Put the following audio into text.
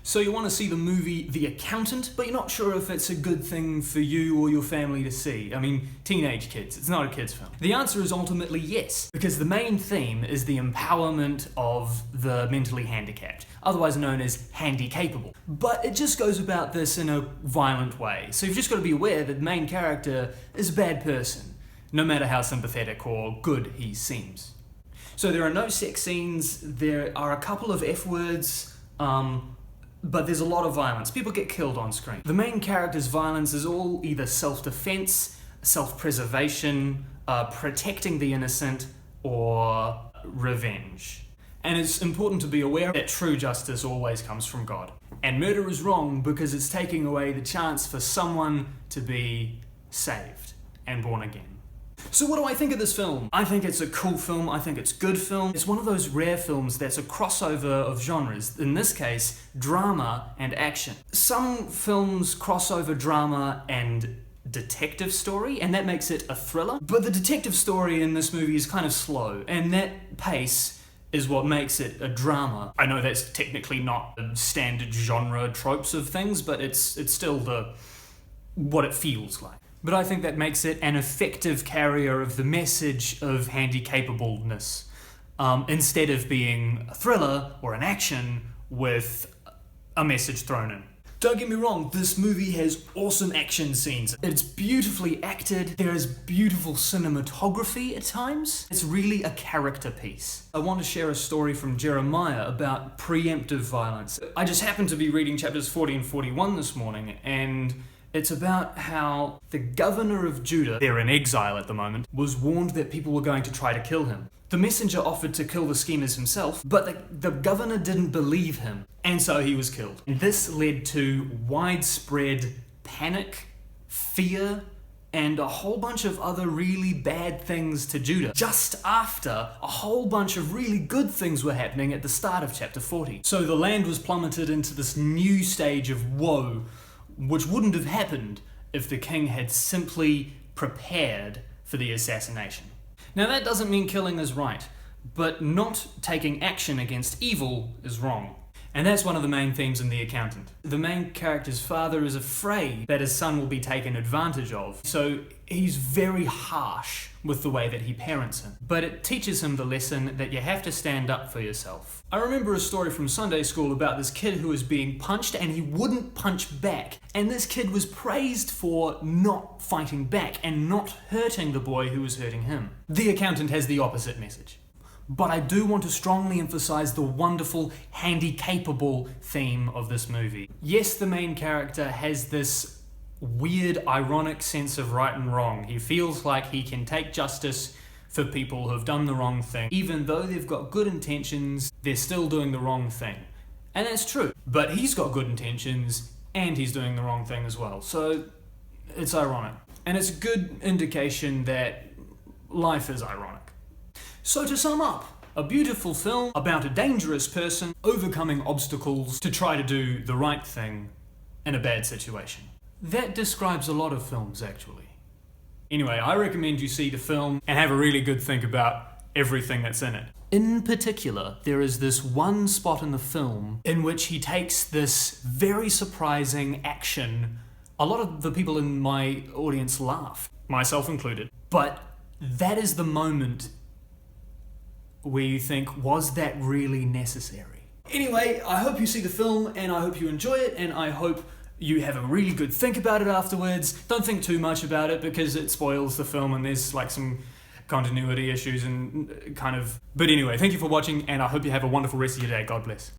So you want to see the movie The Accountant, but you're not sure if it's a good thing for you or your family to see. I mean, teenage kids, it's not a kid's film. The answer is ultimately yes, because the main theme is the empowerment of the mentally handicapped, otherwise known as handy-capable. But it just goes about this in a violent way, so you've just got to be aware that the main character is a bad person, no matter how sympathetic or good he seems. So there are no sex scenes, there are a couple of F-words, but there's a lot of violence. People get killed on screen. The main character's violence is all either self-defense, self-preservation, protecting the innocent, or revenge. And it's important to be aware that true justice always comes from God. And murder is wrong because it's taking away the chance for someone to be saved and born again. So what do I think of this film? I think it's a cool film, I think it's a good film. It's one of those rare films that's a crossover of genres. In this case, drama and action. Some films cross over drama and detective story, and that makes it a thriller. But the detective story in this movie is kind of slow, and that pace is what makes it a drama. I know that's technically not the standard genre tropes of things, but it's still what it feels like. But I think that makes it an effective carrier of the message of handy-capableness, instead of being a thriller or an action with a message thrown in. Don't get me wrong, this movie has awesome action scenes. It's beautifully acted, there is beautiful cinematography at times. It's really a character piece. I want to share a story from Jeremiah about preemptive violence. I just happened to be reading chapters 40 and 41 this morning, and it's about how the governor of Judah, they're in exile at the moment, was warned that people were going to try to kill him. The messenger offered to kill the schemers himself, but the governor didn't believe him, and so he was killed. And this led to widespread panic, fear, and a whole bunch of other really bad things to Judah, just after a whole bunch of really good things were happening at the start of chapter 40. So the land was plummeted into this new stage of woe, which wouldn't have happened if the king had simply prepared for the assassination. Now that doesn't mean killing is right, but not taking action against evil is wrong. And that's one of the main themes in The Accountant. The main character's father is afraid that his son will be taken advantage of, so he's very harsh with the way that he parents him. But it teaches him the lesson that you have to stand up for yourself. I remember a story from Sunday school about this kid who was being punched and he wouldn't punch back. And this kid was praised for not fighting back and not hurting the boy who was hurting him. The Accountant has the opposite message. But I do want to strongly emphasize the wonderful, handy-capable theme of this movie. Yes, the main character has this weird, ironic sense of right and wrong. He feels like he can take justice for people who have done the wrong thing. Even though they've got good intentions, they're still doing the wrong thing. And that's true. But he's got good intentions, and he's doing the wrong thing as well. So it's ironic. And it's a good indication that life is ironic. So to sum up, a beautiful film about a dangerous person overcoming obstacles to try to do the right thing in a bad situation. That describes a lot of films, actually. Anyway, I recommend you see the film and have a really good think about everything that's in it. In particular, there is this one spot in the film in which he takes this very surprising action. A lot of the people in my audience laughed, myself included. But that is the moment where you think, was that really necessary? Anyway, I hope you see the film and I hope you enjoy it, and I hope you have a really good think about it afterwards. Don't think too much about it because it spoils the film and there's like some continuity issues and kind of... But anyway, thank you for watching and I hope you have a wonderful rest of your day. God bless.